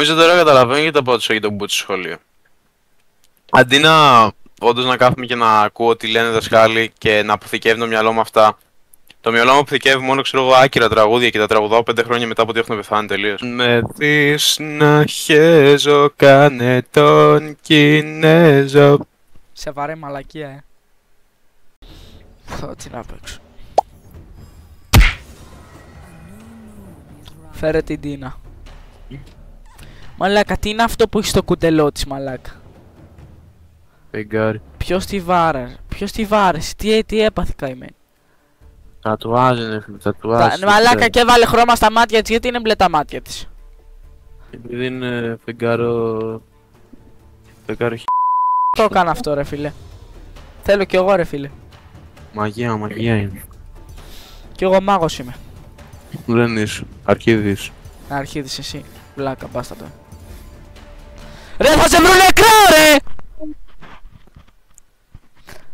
Νομίζω τώρα καταλαβαίνω γιατί το πρώτο για τον μπούτσο σχολείο. Αντί να όντως να κάθομαι και να ακούω τι λένε δασκάλοι και να αποθηκεύει το μυαλό μου αυτά. Το μυαλό μου αποθηκεύει μόνο ξέρω εγώ άκυρα τραγούδια και τα τραγουδάω 5 χρόνια μετά από ότι έχουν πεθάνει τελείως. Με δεις να χέζω, κάνε τον Κινέζο. Σε βαρέ μαλακία, Τι να παίξω. Φέρε την Τίνα. Μαλάκα, τι είναι αυτό που έχει στο κουτελό της, μαλάκα. Φεγγάρι. Ποιος τη βάρεσε, τι έπαθε καημένη. Τατουάζ είναι φίλε, τατουάζ. Μαλάκα και έβαλε χρώμα στα μάτια της, γιατί είναι μπλε τα μάτια της. Επειδή είναι φεγγάρο... Το έκανα αυτό ρε φίλε. Θέλω κι εγώ ρε φίλε. Μαγεία είναι. Κι εγώ μάγος είμαι. Δεν είσαι, αρχίδης. Αρχίδης εσύ, βλάκα, μπάστα το. Ρε θα σε βρουν νεκρό ρε!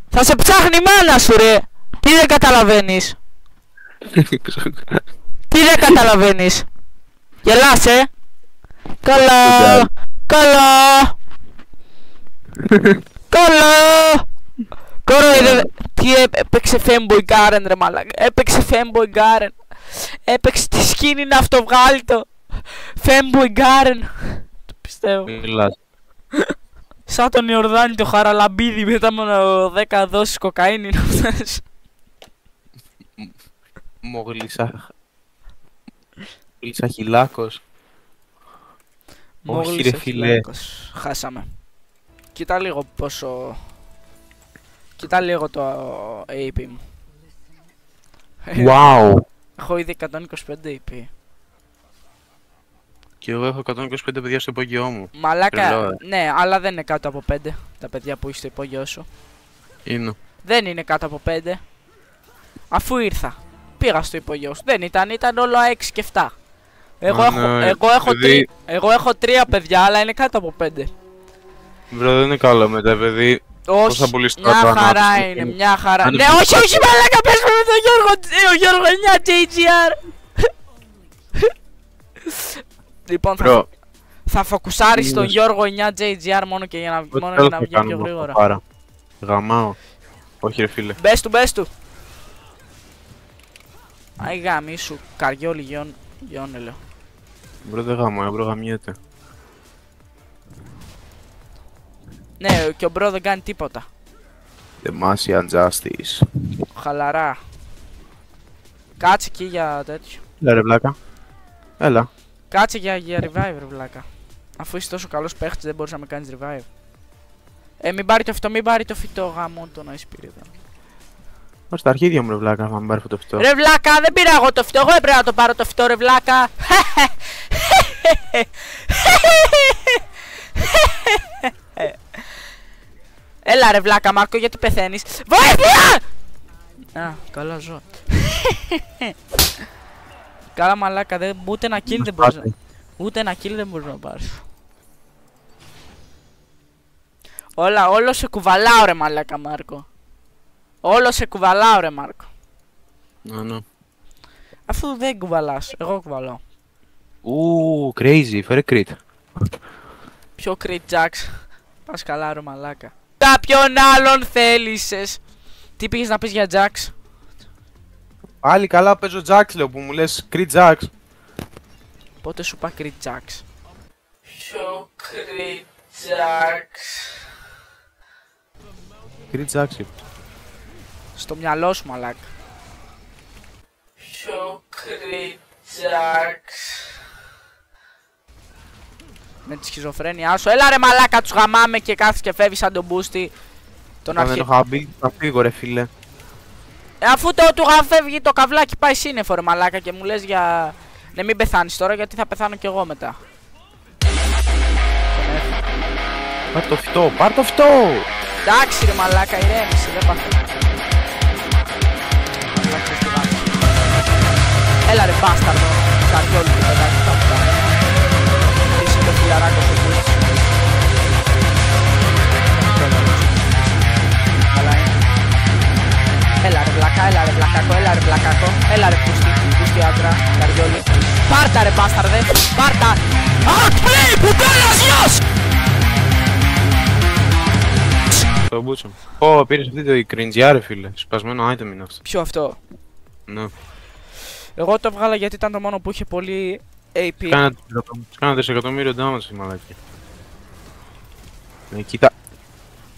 Θα σε ψάχνει η μάνα σου ρε! Τι δεν καταλαβαίνεις? Τι δεν καταλαβαίνεις? Γελάσαι! Καλά! Καλά! Καλά! Κοροϊδε... Τι έπαιξε Femboy Garen ρε μαλάκα. Έπαιξε Femboy Garen. Έπαιξε τη σκήνη να αυτοβγάλει το. Femboy Garen. Το πιστεύω. Μιλάς. Σαν τον Ιορδάνη το Χαραλαμπίδι μετά μόνο 10 δόσεις κοκαίνη να φτάσει. Γλυσαχυλάκος. Όχι ρε φίλε. Χάσαμε. Κοίτα λίγο πόσο... Κοίτα λίγο το AP μου. Wow. Έχω ήδη 125 AP. Και εγώ έχω 125 παιδιά στο υπόγειό μου. Μαλάκα, ναι, αλλά δεν είναι κάτω από 5 τα παιδιά που έχει στο υπόγειό σου. Είναι. Δεν είναι κάτω από 5. Αφού ήρθα, πήγα στο υπόγειό σου. Δεν ήταν όλο 6 και 7. Εγώ έχω 3 παιδιά, αλλά είναι κάτω από 5. Μπρο, δεν είναι καλό μετά, παιδί. Όχι, μια χαρά είναι, μια χαρά. Ναι, όχι, μαλάκα, πες με τον Γιώργο 9 JGR. Λοιπόν, θα φοκουσάρεις τον Γιώργο 9 JGR μόνο για να βγει πιο γρήγορα. Γαμάω. Όχι ρε φίλε. Μπες του. Αϊ γαμίσου, καριόλι γιώνε λέω. Μπρο δεν γαμάω, μπρο γαμιέται. Ναι, και ο μπρο δεν κάνει τίποτα. Demasian justice. Χαλαρά. Κάτσε εκεί για τέτοιο. Έλα ρε βλάκα. Έλα. Κάτσε για revive ρε βλάκα. Αφού είσαι τόσο καλός παίχτης δεν μπορείς να με κάνεις revive. Μην πάρει το φυτό γάμο το να εισπήριδα. Ως τα αρχίδια μου ρε βλάκα θα με πάρει το φυτό. Ρε βλάκα δεν πήρα εγώ το φυτό, εγώ έπρεπε να το πάρω το φυτό ρε βλάκα. Έλα ρε βλάκα Μάρκο, γιατί πεθαίνεις? Βοήθεια! Α, καλά ζω. Καλά μαλάκα, ούτε ένα kill δεν μπορείς να... Ούτε ένα kill δεν μπορείς να πάρεις. Όλο σε κουβαλάω ρε μαλάκα Μάρκο. Όλο σε κουβαλάω ρε Μάρκο. Ναι. Αφού δεν κουβαλάς, εγώ κουβαλάω. Crazy, φέρε crit. Ποιο crit Jax? Πας καλά ρε μαλάκα. Κάποιον άλλον θέλησες. Τι πήγες να πεις για Jax? Πάλι καλά παίζω Jax λέω που μου λες crit Jax. Πότε σου είπα crit Jax? Ποιο crit Jax? Crit Jax. Στο μυαλό σου μαλάκα. Ποιο crit Jax? Με τη σχιζοφρένειά σου. Έλα ρε μαλάκα, τους γαμάμε και κάθεις και φεύγεις σαν τον μπούστι. Τον αρχή. Δεν έχω μπει, θα φύγω ρε φίλε. Αφού του φεύγει το καβλάκι πάει σύννεφο ρε μαλάκα και μου λες για... Ναι μην πεθάνεις τώρα γιατί θα πεθάνω κι εγώ μετά. Πάρ' το φυτό, πάρ' το φυτό! Εντάξει ρε μαλάκα, ηρέμησε, δεν πάθω. Έλα ρε μπάσταρδο, καρδιόλου του παιδάκι θα πουτα. Είσαι το φιλαράκο του πούτς. Έλα ρε βλακά, έλα ρε βλακάκο, έλα ρε βλακάκο. Έλα ρε πούστη άντρα, καρδιόλου. Πάρτα ρε μπάσταρδε. Πάρτα. Outplay πουτάνας γιος! Το μπούτσο. Ω, πήρες αυτή το κριντζιά ρε φίλε. Σπασμένο item είναι αυτό. Ποιο αυτό? Ναι. Εγώ το βγάλα γιατί ήταν το μόνο που είχε πολύ AP. Κάνα δισεκατομμύριο damage η μαλακή. Ναι, κοίτα.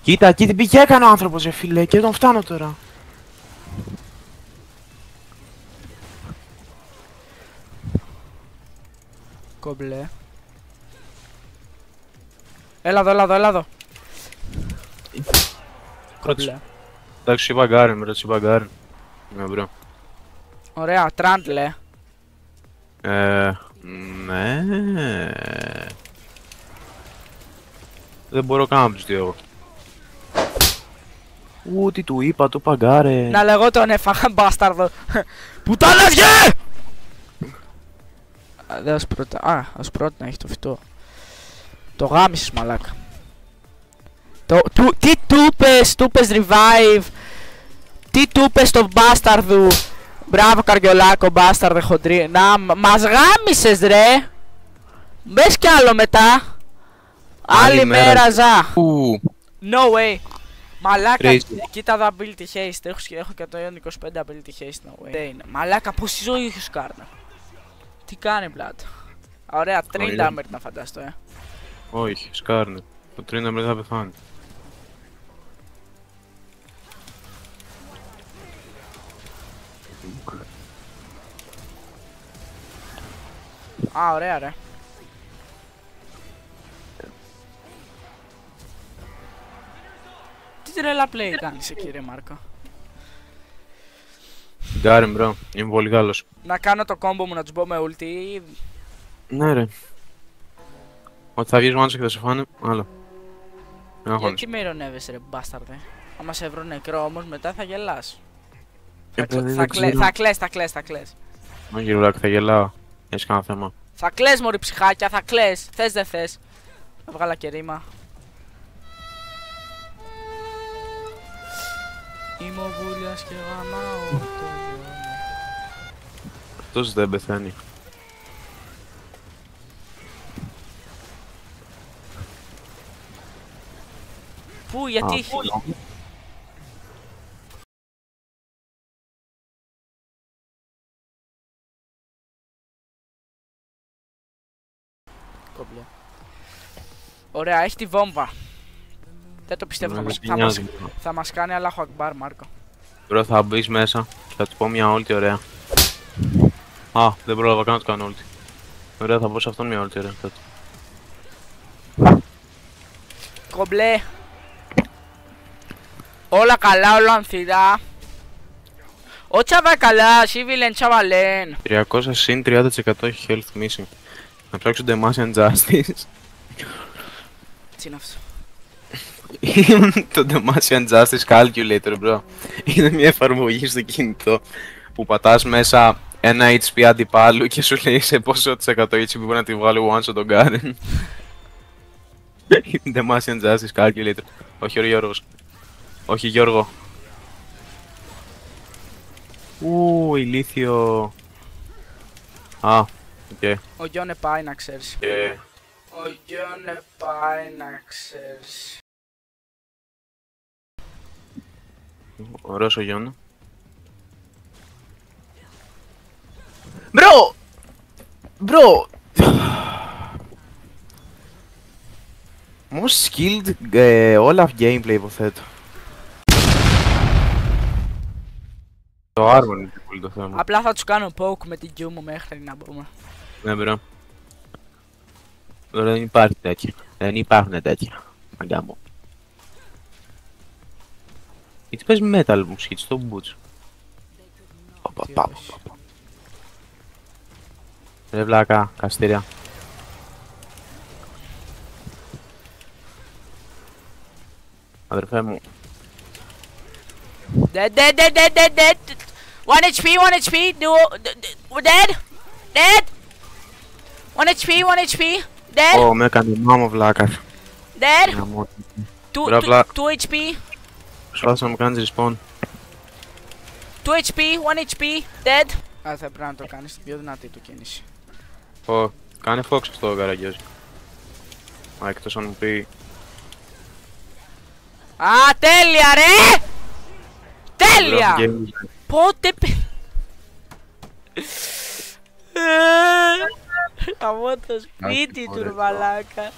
Κοίτα, τι πήγε έκανε ο άνθρωπος ρε φίλε και τον φτάνω τώρα. Κομπλέ. Έλα εδώ, έλα εδώ, έλα εδώ. Κομπλέ. Εντάξει, είπα γκάρεν, μπρο, είπα γκάρεν. Ναι, μπρο. Ωραία, τράντλε. Ναι. Δεν μπορώ καν να τους δύο εγώ. Τι του είπα, του είπα γκάρεν. Να λέγω τον έφαγα μπάσταρδο. Πουτάνα βγε! Δεν ας πρώτα, ας πρώτα να έχει το φυτό. Το γάμισες μαλάκα. Τι του είπες revive. Τι του είπες τον μπάσταρδου. Μπράβο Καριολάκο μπάσταρδε χοντρή. Να μας γάμισες ρε. Μπες κι άλλο μετά. Άλλη μέρα ζά. No way. Μαλάκα, κοίτα εδώ ability haste. Έχω και το 25 ability haste. No way. Μαλάκα, πόση ζωή έχει ο Σκάρνερ. Τι κάνει πλάτα. Ωραία, Tryndamere να φανταστώ, Όχι, Σκάρνερ. Το Tryndamere θα πεθάνει. Ωραία ρε. Τι τρέλα play κάνεις εκεί ρε Μάρκο. Γκάρεν μπρο, είμαι πολύ καλός. Να κάνω το combo μου να τους μπω με ulti. Ναι ρε. Ότι θα βγεις μάτσο και θα σε φάνε, άλλο. Γιατί με ειρωνεύεσαι ρε μπάσταρδε. Άμα σε βρω νεκρό όμως μετά θα γελάς. Θα κλαις. Όχι γυρουλάκι, θα γελάω. Έχεις κανένα θέμα. Θα κλαις μωρή ψυχάκια, θα κλαις. Θες δεν θες. Θα βγάλα και ρήμα. Είμαι ο Βούλιας και γαμάω το γιο. Αυτός δεν πεθαίνει. Πού, γιατί. Κόμπλε. Ωραία, έχει τη βόμβα. Δεν το πιστεύω, θα μας κάνει Αλάχου Ακμπάρ, Μάρκο. Τώρα θα μπεις μέσα και θα του πω μια ulti ωραία. Δεν πρόλαβα καν να του κάνω ulti. Ωραία, θα πω σε αυτόν μια ulti ωραία. Κομπλέ. Όλα καλά, όλα ανθυρά. Ότσα βα καλά, Civil τσαβαλέν. 300 συν 30% έχει health missing. Να ψάξω Demacian Justice. Τι είναι αυτό? Το Demacian Justice Calculator, bro. Είναι μια εφαρμογή στο κινητό που πατάς μέσα ένα HP αντιπάλου και σου λέει σε πόσο % HP μπορεί να τη βγάλει one shot τον Garen. Demacian Justice Calculator. Όχι ο Γιώργος. Όχι Γιώργο. Ηλίθιο. Οκ. Ο Γιώνε πάει να ξέρεις. Ο Γιώνε πάει να ξέρεις. Ωραίος ο Γιώνα. Bro! Bro! Most skilled Olaf gameplay υποθέτω. Το Armor είναι πολύ το θέμα. Απλά θα τους κάνω poke με την Q μου μέχρι να πούμε. Ναι bro. Τώρα δεν υπάρχει τέτοια. Δεν υπάρχουν τέτοια. Μαγκά μου. Γιατί παίζει metal μουσική στο boots. Ρε βλάκα, καστήρια. Αδερφέ μου. Dead. 1 HP, 1 HP, dead. 1 HP, 1 HP, dead. Με έκανε μάμο βλάκα. Dead. 2 HP. Προσπάθησα να μου κάνεις respawn. 2 HP, 1 HP, dead. Θα πρέπει να το κάνεις την πιο δυνατή του κίνηση. Ω, κάνε Fox αυτό ο Καραγκιόζη. Α, εκτός αν μου πει... Α, τέλεια ρε! Τέλεια! Πότε από το σπίτι του ρε μαλάκα.